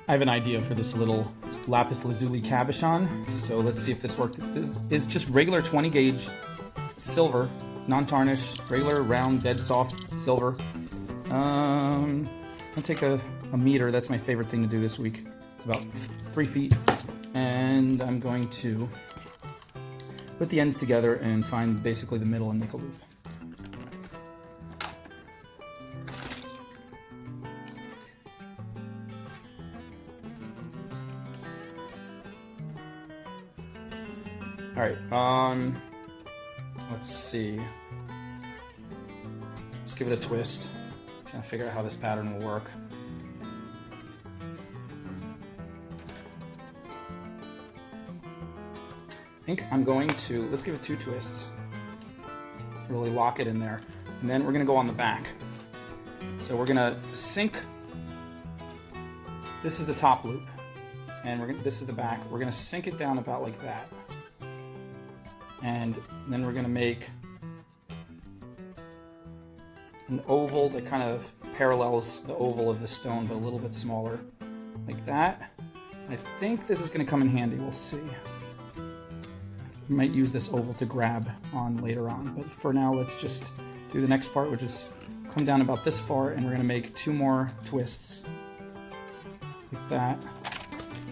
I have an idea for this little lapis lazuli cabochon, so let's see if this works. This is just regular 20 gauge silver, non-tarnished, regular round, dead soft silver. I'll take a meter. That's my favorite thing to do this week. It's about 3 feet, and I'm going to put the ends together and find basically the middle and make a loop. All right, let's see. Let's give it a twist. Trying to figure out how this pattern will work. I think I'm going to, let's give it 2 twists. Really lock it in there. And then we're gonna go on the back. So we're gonna sink, this is the top loop, and this is the back. We're gonna sink it down about like that. And then we're gonna make an oval that kind of parallels the oval of the stone, but a little bit smaller, like that. I think this is gonna come in handy, we'll see. We might use this oval to grab on later on, but for now, let's just do the next part, which is come down about this far, and we're gonna make 2 more twists, like that.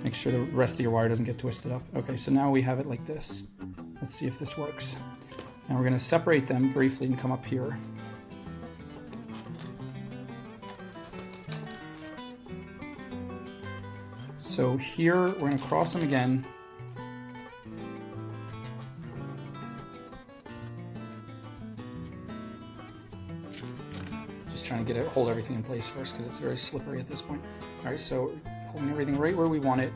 Make sure the rest of your wire doesn't get twisted up. Okay, so now we have it like this. Let's see if this works. And we're going to separate them briefly and come up here. So here, we're going to cross them again. Just trying to get it, hold everything in place first because it's very slippery at this point. All right, so holding everything right where we want it.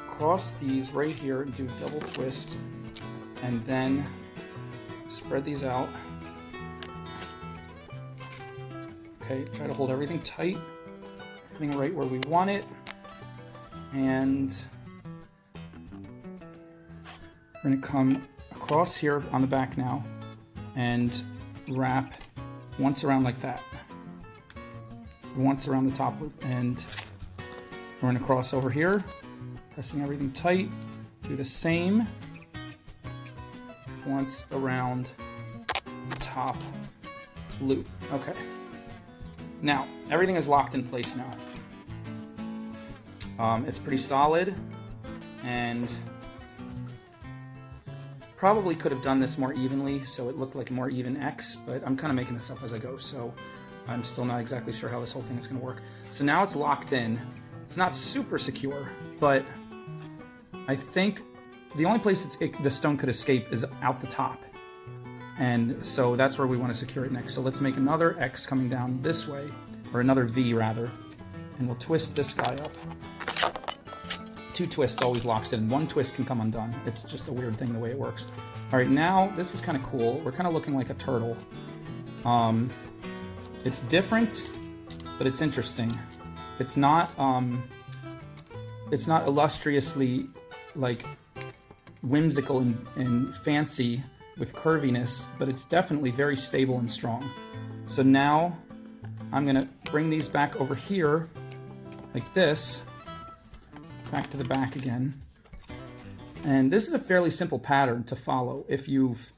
Cross these right here and do double twist, and then spread these out. Okay, try to hold everything tight, everything right where we want it, and we're going to come across here on the back now and wrap once around like that, once around the top loop, and we're going to cross over here, pressing everything tight, do the same once around the top loop. Okay. Now, everything is locked in place now. It's pretty solid, and probably could have done this more evenly so it looked like a more even X, but I'm kind of making this up as I go, so I'm still not exactly sure how this whole thing is going to work. So now it's locked in. It's not super secure, but I think the only place the stone could escape is out the top. And so that's where we want to secure it next. So let's make another X coming down this way, or another V rather, and we'll twist this guy up. 2 twists always locks it in. 1 twist can come undone. It's just a weird thing the way it works. All right, now this is kind of cool. We're kind of looking like a turtle. It's different, but it's interesting. It's not illustriously like whimsical and fancy with curviness, but it's definitely very stable and strong. So now I'm gonna bring these back over here like this, back to the back again. And this is a fairly simple pattern to follow if you've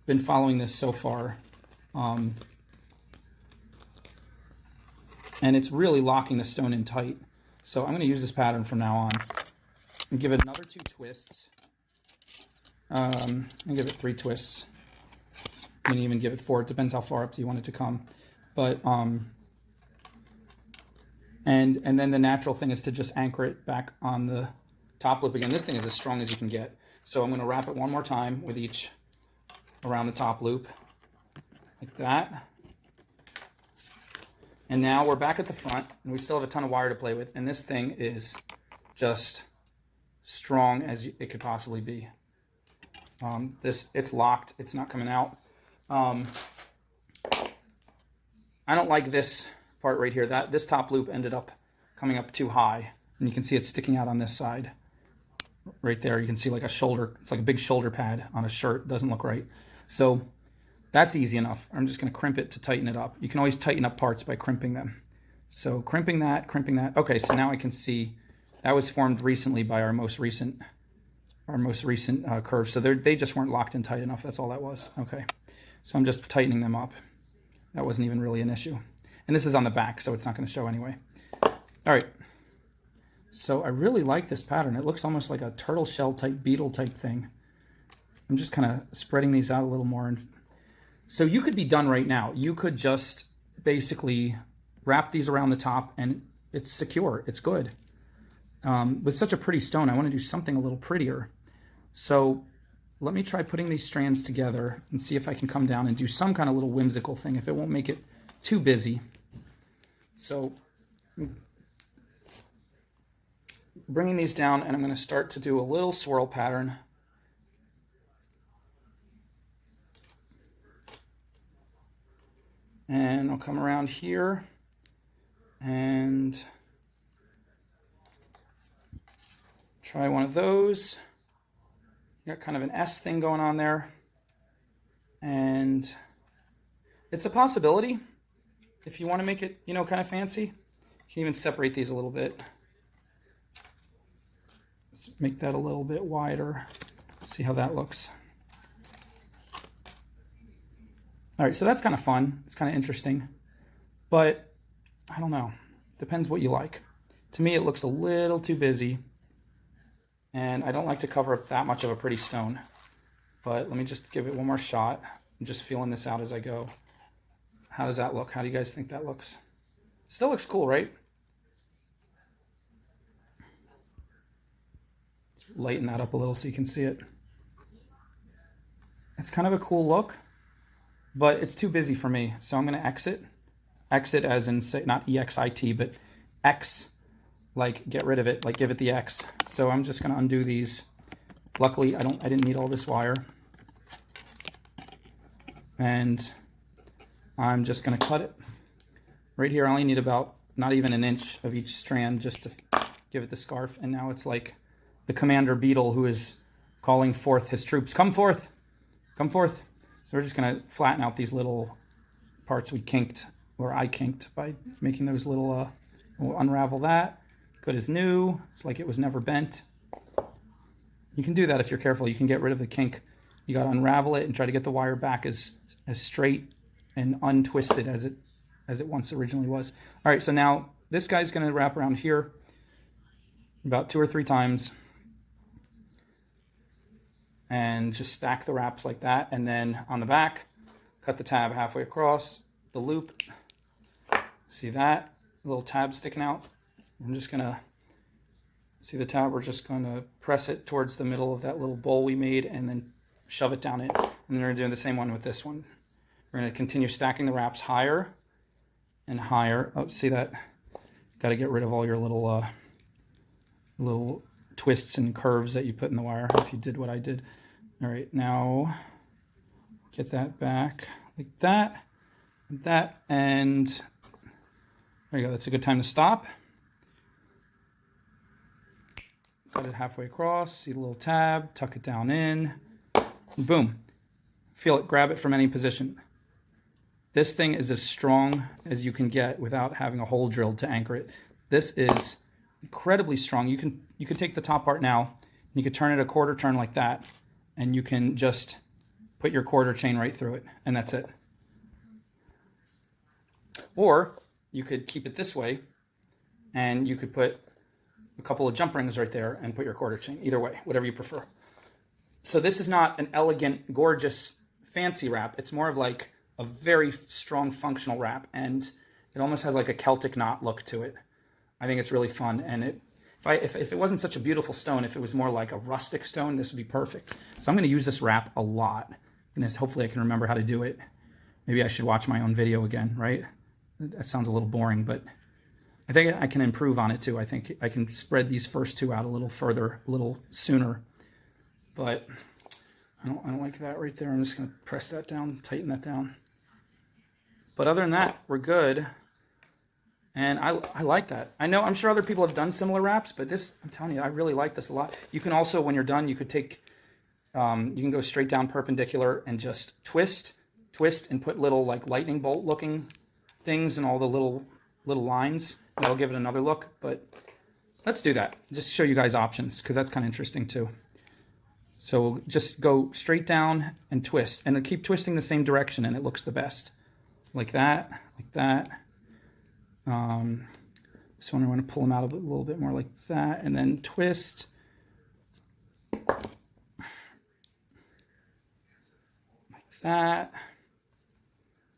been following this so far. And it's really locking the stone in tight. So I'm going to use this pattern from now on and give it another 2 twists. And give it 3 twists. You can even give it 4. It depends how far up you want it to come. But and then the natural thing is to just anchor it back on the top loop again. This thing is as strong as you can get. So I'm going to wrap it one more time with each around the top loop, like that. And now we're back at the front, and we still have a ton of wire to play with, and this thing is just strong as it could possibly be. It's locked, it's not coming out. I don't like this part right here. This top loop ended up coming up too high, and you can see it sticking out on this side. Right there, you can see like a shoulder, it's like a big shoulder pad on a shirt, doesn't look right. So that's easy enough. I'm just going to crimp it to tighten it up. You can always tighten up parts by crimping them. So crimping that. Okay, so now I can see that was formed recently by our most recent curve. So they just weren't locked in tight enough. That's all that was. Okay, so I'm just tightening them up. That wasn't even really an issue. And this is on the back, so it's not going to show anyway. All right. So I really like this pattern. It looks almost like a turtle shell type, beetle type thing. I'm just kind of spreading these out a little more. And so you could be done right now. You could just basically wrap these around the top and it's secure. It's good. With such a pretty stone, I want to do something a little prettier. So let me try putting these strands together and see if I can come down and do some kind of little whimsical thing, if it won't make it too busy. So bringing these down, and I'm going to start to do a little swirl pattern. And I'll come around here and try one of those. You got kind of an S thing going on there. And it's a possibility if you want to make it, you know, kind of fancy. You can even separate these a little bit. Let's make that a little bit wider. See how that looks. All right, so that's kind of fun. It's kind of interesting. But I don't know. Depends what you like. To me, it looks a little too busy. And I don't like to cover up that much of a pretty stone. But let me just give it one more shot. I'm just feeling this out as I go. How does that look? How do you guys think that looks? Still looks cool, right? Let's lighten that up a little so you can see it. It's kind of a cool look, but it's too busy for me. So I'm going to exit. Exit as in, say, not EXIT, but X, like get rid of it, like give it the X. So I'm just going to undo these. Luckily, I didn't need all this wire. And I'm just going to cut it. Right here, I only need about not even an inch of each strand just to give it the scarf. And now it's like the commander beetle who is calling forth his troops. Come forth! Come forth! So we're just going to flatten out these little parts we kinked, or I kinked, by making those little, we'll unravel that. Good as new. It's like it was never bent. You can do that if you're careful. You can get rid of the kink. You got to unravel it and try to get the wire back as straight and untwisted as it once originally was. All right, so now this guy's going to wrap around here about 2 or 3 times and just stack the wraps like that. And then on the back, cut the tab halfway across the loop. See that little tab sticking out? I'm just going to see the tab. We're just going to press it towards the middle of that little bowl we made and then shove it down it. And then we're doing the same one with this one. We're going to continue stacking the wraps higher and higher. Oh, see that? Got to get rid of all your little little twists and curves that you put in the wire if you did what I did. All right, now get that back like that, and that, and there you go. That's a good time to stop. Cut it halfway across, see the little tab, tuck it down in, and boom. Feel it, grab it from any position. This thing is as strong as you can get without having a hole drilled to anchor it. This is incredibly strong. You can take the top part now, and you could turn it a quarter turn like that, and you can just put your quarter chain right through it, and that's it. Or you could keep it this way, and you could put a couple of jump rings right there and put your quarter chain. Either way, whatever you prefer. So this is not an elegant, gorgeous, fancy wrap. It's more of like a very strong functional wrap, and it almost has like a Celtic knot look to it. I think it's really fun, and if it wasn't such a beautiful stone, if it was more like a rustic stone, this would be perfect. So I'm going to use this wrap a lot, and hopefully I can remember how to do it. Maybe I should watch my own video again, right? That sounds a little boring, but I think I can improve on it too. I think I can spread these first two out a little further, a little sooner, but I don't like that right there. I'm just going to press that down, tighten that down. But other than that, we're good. And I like that. I'm sure other people have done similar wraps, but this, I'm telling you, I really like this a lot. You can also, when you're done, you could take, you can go straight down perpendicular and just twist, and put little like lightning bolt looking things and all the little little lines. That'll give it another look, but let's do that. Just show you guys options, because that's kind of interesting too. So just go straight down and twist, and keep twisting the same direction, and it looks the best. Like that, like that. This one I want to pull them out a little bit more like that, and then twist. Like that.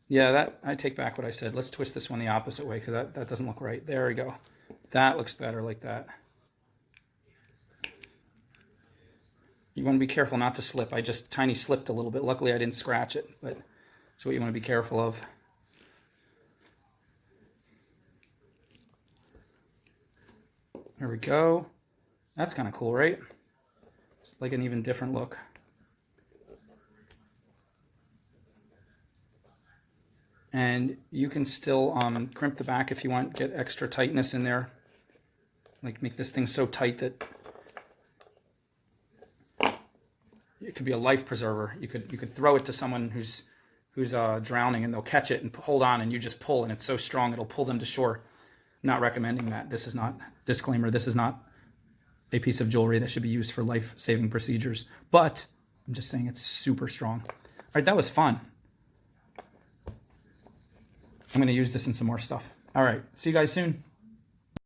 Yeah, that I take back what I said. Let's twist this one the opposite way, because that doesn't look right. There we go. That looks better like that. You want to be careful not to slip. I just tiny slipped a little bit. Luckily, I didn't scratch it, but that's what you want to be careful of. There we go. That's kind of cool, right? It's like an even different look. And you can still crimp the back if you want, get extra tightness in there. Like make this thing so tight that it could be a life preserver. You could throw it to someone who's drowning, and they'll catch it and hold on, and you just pull, and it's so strong it'll pull them to shore. Not recommending that. This is not, disclaimer, this is not a piece of jewelry that should be used for life-saving procedures. But I'm just saying it's super strong. All right, that was fun. I'm going to use this in some more stuff. All right, see you guys soon.